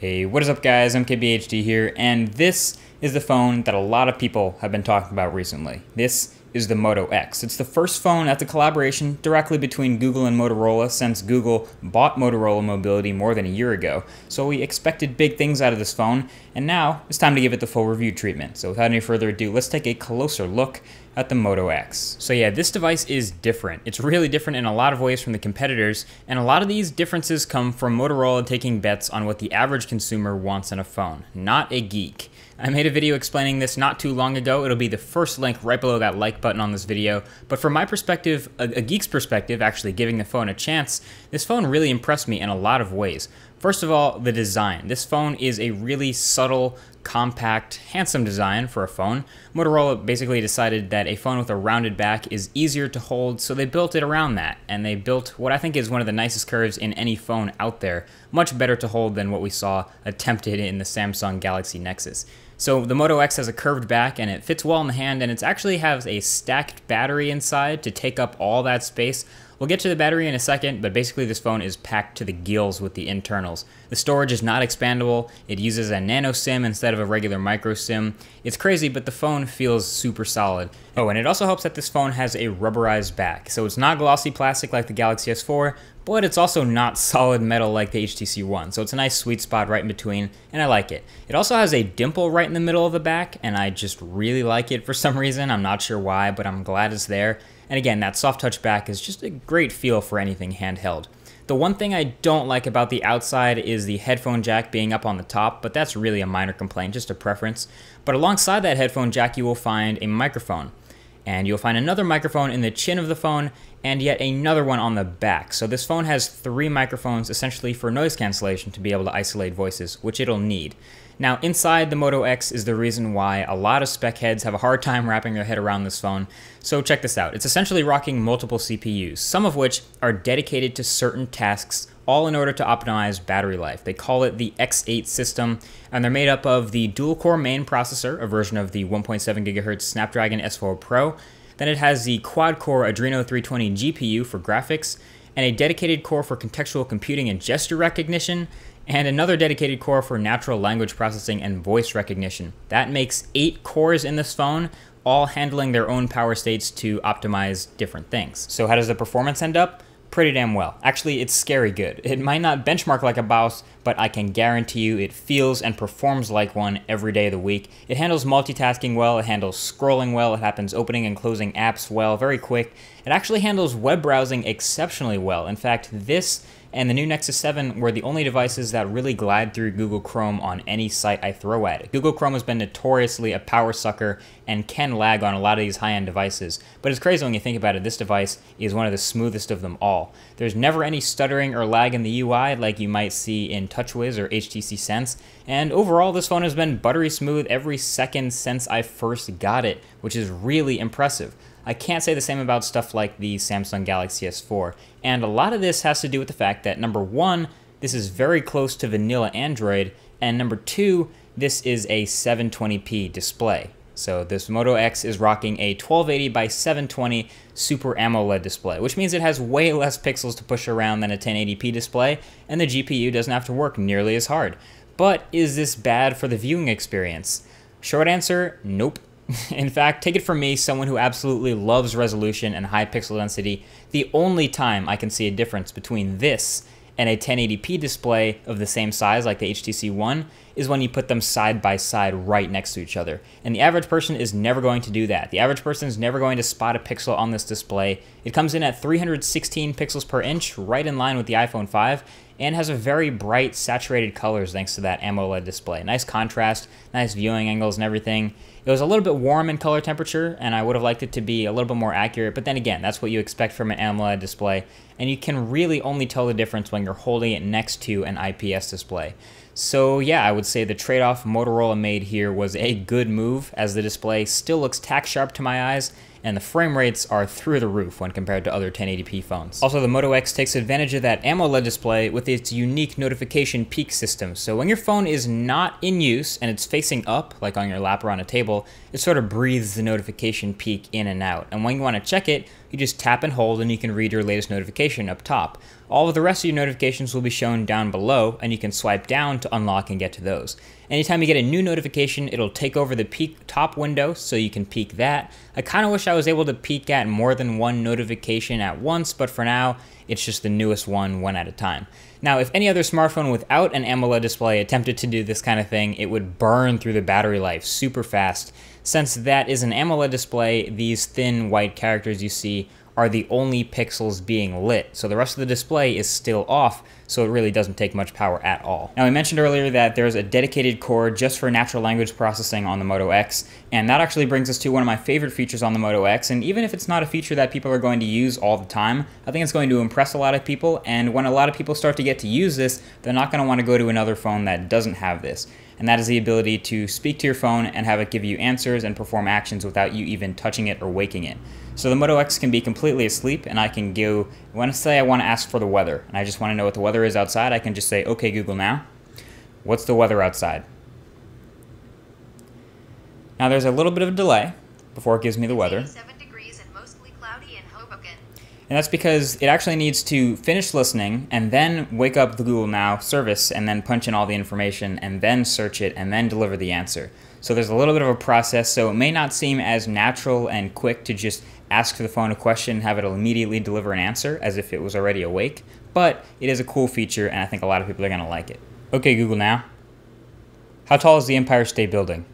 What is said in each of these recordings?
Hey, what is up guys? I'm KBHD here, and this is the phone that a lot of people have been talking about recently. This is the Moto X. It's the first phone that's a collaboration directly between Google and Motorola since Google bought Motorola Mobility more than a year ago. So we expected big things out of this phone, and now it's time to give it the full review treatment. So without any further ado, let's take a closer look at the Moto X. So yeah, this device is different. It's really different in a lot of ways from the competitors, and a lot of these differences come from Motorola taking bets on what the average consumer wants in a phone, not a geek. I made a video explaining this not too long ago. It'll be the first link right below that like button on this video. But from my perspective, a geek's perspective, actually giving the phone a chance, this phone really impressed me in a lot of ways. First of all, the design. This phone is a really subtle, compact, handsome design for a phone. Motorola basically decided that a phone with a rounded back is easier to hold, so they built it around that. And they built what I think is one of the nicest curves in any phone out there. Much better to hold than what we saw attempted in the Samsung Galaxy Nexus. So the Moto X has a curved back and it fits well in the hand, and it actually has a stacked battery inside to take up all that space. We'll get to the battery in a second, but basically this phone is packed to the gills with the internals. The storage is not expandable. It uses a nano SIM instead of a regular micro SIM. It's crazy, but the phone feels super solid. Oh, and it also helps that this phone has a rubberized back. So it's not glossy plastic like the Galaxy S4, but it's also not solid metal like the HTC One. So it's a nice sweet spot right in between, and I like it. It also has a dimple right in the middle of the back, and I just really like it for some reason. I'm not sure why, but I'm glad it's there. And again, that soft touch back is just a great feel for anything handheld. The one thing I don't like about the outside is the headphone jack being up on the top, but that's really a minor complaint, just a preference. But alongside that headphone jack, you will find a microphone. And you'll find another microphone in the chin of the phone, and yet another one on the back. So this phone has 3 microphones essentially for noise cancellation to be able to isolate voices, which it'll need. Now inside the Moto X is the reason why a lot of spec heads have a hard time wrapping their head around this phone. So check this out. It's essentially rocking multiple CPUs, some of which are dedicated to certain tasks, all in order to optimize battery life. They call it the X8 system, and they're made up of the dual-core main processor, a version of the 1.7 GHz Snapdragon S4 Pro. Then it has the quad-core Adreno 320 GPU for graphics, and a dedicated core for contextual computing and gesture recognition, and another dedicated core for natural language processing and voice recognition. That makes 8 cores in this phone, all handling their own power states to optimize different things. So how does the performance end up? Pretty damn well. Actually, it's scary good. It might not benchmark like a BIOS, but I can guarantee you it feels and performs like one every day of the week. It handles multitasking well, it handles scrolling well, it happens opening and closing apps well, very quick. It actually handles web browsing exceptionally well. In fact, this and the new Nexus 7 were the only devices that really glide through Google Chrome on any site I throw at it. Google Chrome has been notoriously a power sucker and can lag on a lot of these high-end devices, but it's crazy when you think about it. This device is one of the smoothest of them all. There's never any stuttering or lag in the UI like you might see in TouchWiz or HTC Sense, and overall this phone has been buttery smooth every second since I first got it, which is really impressive. I can't say the same about stuff like the Samsung Galaxy S4, and a lot of this has to do with the fact that number 1, this is very close to vanilla Android, and number 2, this is a 720p display. So this Moto X is rocking a 1280 by 720 Super AMOLED display, which means it has way less pixels to push around than a 1080p display, and the GPU doesn't have to work nearly as hard. But is this bad for the viewing experience? Short answer, nope. In fact, take it from me, someone who absolutely loves resolution and high pixel density, the only time I can see a difference between this and a 1080p display of the same size like the HTC One is when you put them side by side right next to each other. And the average person is never going to do that. The average person is never going to spot a pixel on this display. It comes in at 316 pixels per inch, right in line with the iPhone 5, and has a very bright, saturated colors thanks to that AMOLED display. Nice contrast, nice viewing angles and everything. It was a little bit warm in color temperature, and I would have liked it to be a little bit more accurate, but then again, that's what you expect from an AMOLED display, and you can really only tell the difference when you're holding it next to an IPS display. So yeah, I would say the trade-off Motorola made here was a good move, as the display still looks tack sharp to my eyes, and the frame rates are through the roof when compared to other 1080p phones. Also, the Moto X takes advantage of that AMOLED display with its unique notification peak system. So when your phone is not in use and it's facing up, like on your lap or on a table, it sort of breathes the notification peak in and out. And when you want to check it, you just tap and hold and you can read your latest notification up top. All of the rest of your notifications will be shown down below, and you can swipe down to unlock and get to those. Anytime you get a new notification, it'll take over the peek top window, so you can peek that. I kind of wish I was able to peek at more than one notification at once, but for now, it's just the newest one at a time. Now, if any other smartphone without an AMOLED display attempted to do this kind of thing, it would burn through the battery life super fast. Since that is an AMOLED display, these thin white characters you see are the only pixels being lit. So the rest of the display is still off, so it really doesn't take much power at all. Now, we mentioned earlier that there's a dedicated core just for natural language processing on the Moto X, and that actually brings us to one of my favorite features on the Moto X, and even if it's not a feature that people are going to use all the time, I think it's going to impress a lot of people, and when a lot of people start to get to use this, they're not going to want to go to another phone that doesn't have this. And that is the ability to speak to your phone and have it give you answers and perform actions without you even touching it or waking it. So the Moto X can be completely asleep, and I can go, when I say I want to ask for the weather, and I just want to know what the weather is outside, I can just say, okay Google now, what's the weather outside? Now there's a little bit of a delay before it gives me the weather. 87 degrees and mostly cloudy in Hoboken. And that's because it actually needs to finish listening and then wake up the Google Now service and then punch in all the information and then search it and then deliver the answer. So there's a little bit of a process, so it may not seem as natural and quick to just ask the phone a question and have it immediately deliver an answer as if it was already awake, but it is a cool feature and I think a lot of people are going to like it. Okay Google Now, how tall is the Empire State Building?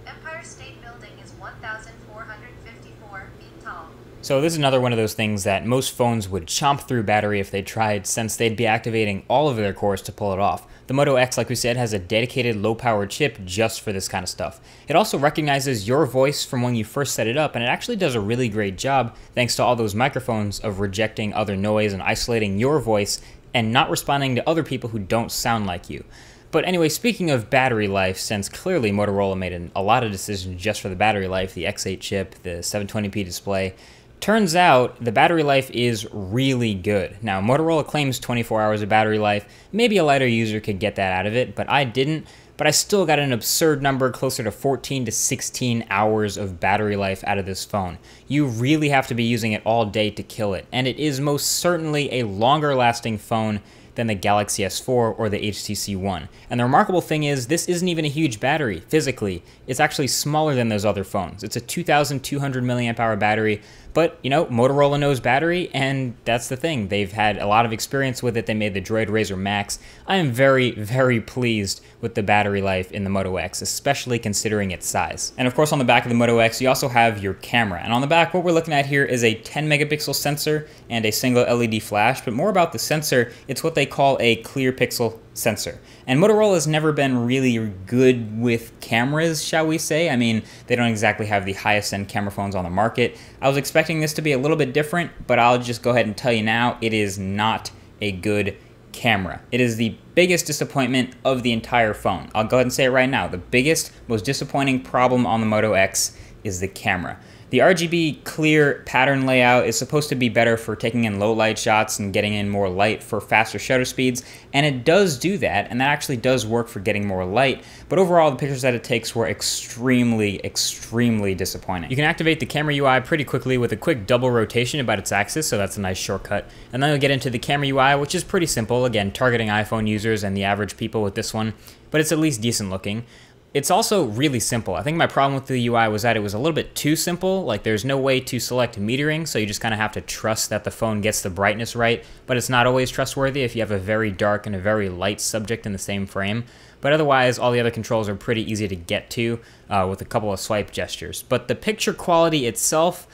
Empire State Building is 1,454 feet tall. So this is another one of those things that most phones would chomp through battery if they tried, since they'd be activating all of their cores to pull it off. The Moto X, like we said, has a dedicated low-power chip just for this kind of stuff. It also recognizes your voice from when you first set it up, and it actually does a really great job, thanks to all those microphones, of rejecting other noise and isolating your voice and not responding to other people who don't sound like you. But anyway, speaking of battery life, since clearly Motorola made a lot of decisions just for the battery life, the X8 chip, the 720p display, turns out the battery life is really good. Now, Motorola claims 24 hours of battery life. Maybe a lighter user could get that out of it, but I didn't. But I still got an absurd number, closer to 14 to 16 hours of battery life out of this phone. You really have to be using it all day to kill it, and it is most certainly a longer lasting phone than the Galaxy S4 or the HTC One. And the remarkable thing is, this isn't even a huge battery, physically. It's actually smaller than those other phones. It's a 2,200 milliamp hour battery, but, you know, Motorola knows battery, and that's the thing. They've had a lot of experience with it. They made the Droid Razr Max. I am very, very pleased with the battery life in the Moto X, especially considering its size. And of course, on the back of the Moto X, you also have your camera. And on the back, what we're looking at here is a 10 megapixel sensor and a single LED flash, but more about the sensor, it's what they call a clear pixel sensor. And Motorola has never been really good with cameras, shall we say. I mean, they don't exactly have the highest end camera phones on the market. I was expecting this to be a little bit different, but I'll just go ahead and tell you now, it is not a good camera. It is the biggest disappointment of the entire phone. I'll go ahead and say it right now. The biggest, most disappointing problem on the Moto X is the camera. The RGB clear pattern layout is supposed to be better for taking in low light shots and getting in more light for faster shutter speeds, and it does do that, and that actually does work for getting more light, but overall the pictures that it takes were extremely, extremely disappointing. You can activate the camera UI pretty quickly with a quick double rotation about its axis, so that's a nice shortcut, and then you'll get into the camera UI, which is pretty simple, again targeting iPhone users and the average people with this one, but it's at least decent looking. It's also really simple. I think my problem with the UI was that it was a little bit too simple. Like, there's no way to select metering, so you just kind of have to trust that the phone gets the brightness right, but it's not always trustworthy if you have a very dark and a very light subject in the same frame. But otherwise, all the other controls are pretty easy to get to with a couple of swipe gestures. But the picture quality itself,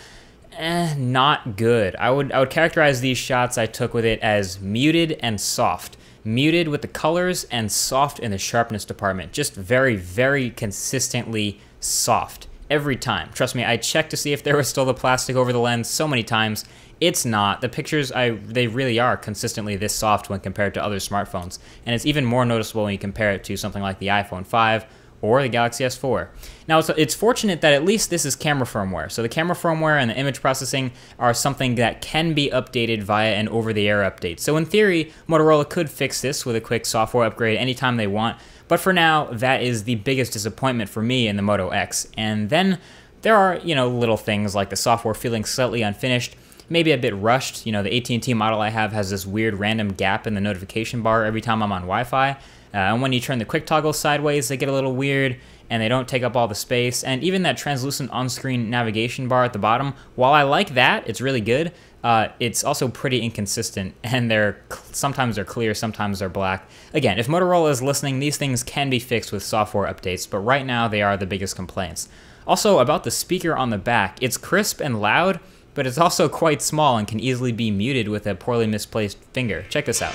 not good. I would characterize these shots I took with it as muted and soft. Muted with the colors and soft in the sharpness department. Just very, very consistently soft every time. Trust me, I checked to see if there was still the plastic over the lens so many times. It's not. The pictures, they really are consistently this soft when compared to other smartphones. And it's even more noticeable when you compare it to something like the iPhone 5 or the Galaxy S4. Now, it's fortunate that at least this is camera firmware. So the camera firmware and the image processing are something that can be updated via an over-the-air update. So in theory, Motorola could fix this with a quick software upgrade anytime they want, But for now, that is the biggest disappointment for me in the Moto X. And then there are, little things like the software feeling slightly unfinished, maybe a bit rushed. The AT&T model I have has this weird random gap in the notification bar every time I'm on Wi-Fi. And when you turn the quick toggles sideways, they get a little weird, and they don't take up all the space. And even that translucent on-screen navigation bar at the bottom, while I like that, it's really good, it's also pretty inconsistent, and sometimes they're clear, sometimes they're black. Again, if Motorola is listening, these things can be fixed with software updates, but right now they are the biggest complaints. Also, about the speaker on the back, it's crisp and loud, but it's also quite small and can easily be muted with a poorly misplaced finger. Check this out.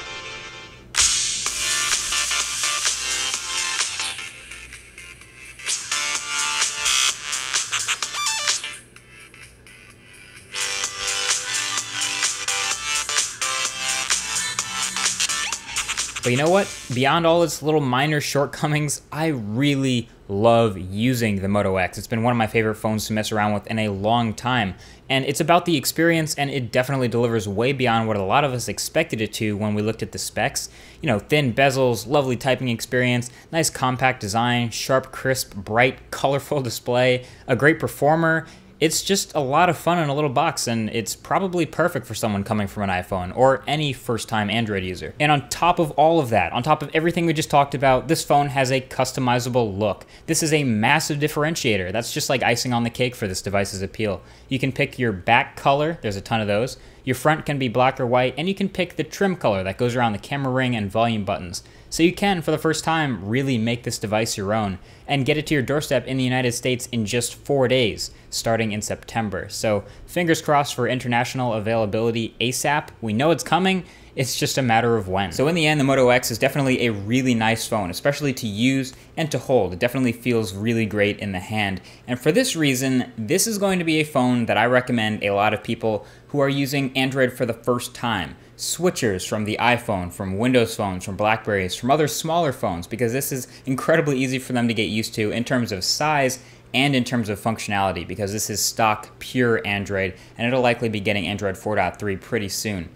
But you know what? Beyond all its little minor shortcomings, I really love using the Moto X. It's been one of my favorite phones to mess around with in a long time. And it's about the experience, and it definitely delivers way beyond what a lot of us expected it to when we looked at the specs. Thin bezels, lovely typing experience, nice compact design, sharp, crisp, bright, colorful display, a great performer. It's just a lot of fun in a little box, and it's probably perfect for someone coming from an iPhone or any first-time Android user. And on top of all of that, on top of everything we just talked about, this phone has a customizable look. This is a massive differentiator. That's just like icing on the cake for this device's appeal. You can pick your back color, there's a ton of those. Your front can be black or white, and you can pick the trim color that goes around the camera ring and volume buttons. So you can, for the first time, really make this device your own and get it to your doorstep in the United States in just 4 days, starting in September. So fingers crossed for international availability ASAP. We know it's coming. It's just a matter of when. So in the end, the Moto X is definitely a really nice phone, especially to use and to hold. It definitely feels really great in the hand. And for this reason, this is going to be a phone that I recommend a lot of people who are using Android for the first time. Switchers from the iPhone, from Windows phones, from Blackberries, from other smaller phones, because this is incredibly easy for them to get used to in terms of size and in terms of functionality, because this is stock pure Android, and it'll likely be getting Android 4.3 pretty soon.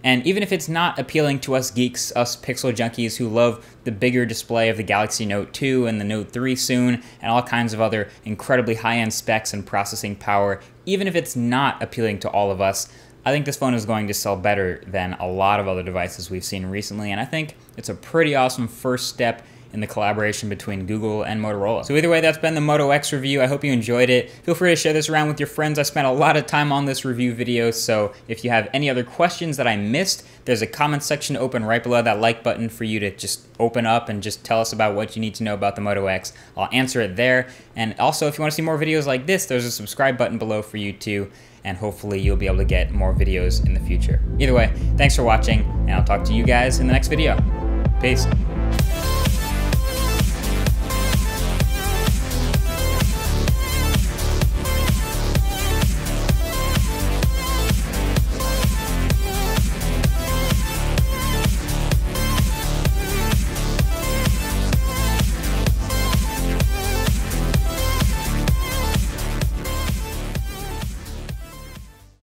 And even if it's not appealing to us geeks, us pixel junkies who love the bigger display of the Galaxy Note 2 and the Note 3 soon, and all kinds of other incredibly high-end specs and processing power, even if it's not appealing to all of us, I think this phone is going to sell better than a lot of other devices we've seen recently, and I think it's a pretty awesome first step in the collaboration between Google and Motorola. So either way, that's been the Moto X review. I hope you enjoyed it. Feel free to share this around with your friends. I spent a lot of time on this review video, so if you have any other questions that I missed, there's a comment section open right below that like button for you to just open up and just tell us about what you need to know about the Moto X. I'll answer it there. And also, if you want to see more videos like this, there's a subscribe button below for you too, and hopefully you'll be able to get more videos in the future. Either way, thanks for watching, and I'll talk to you guys in the next video. Peace.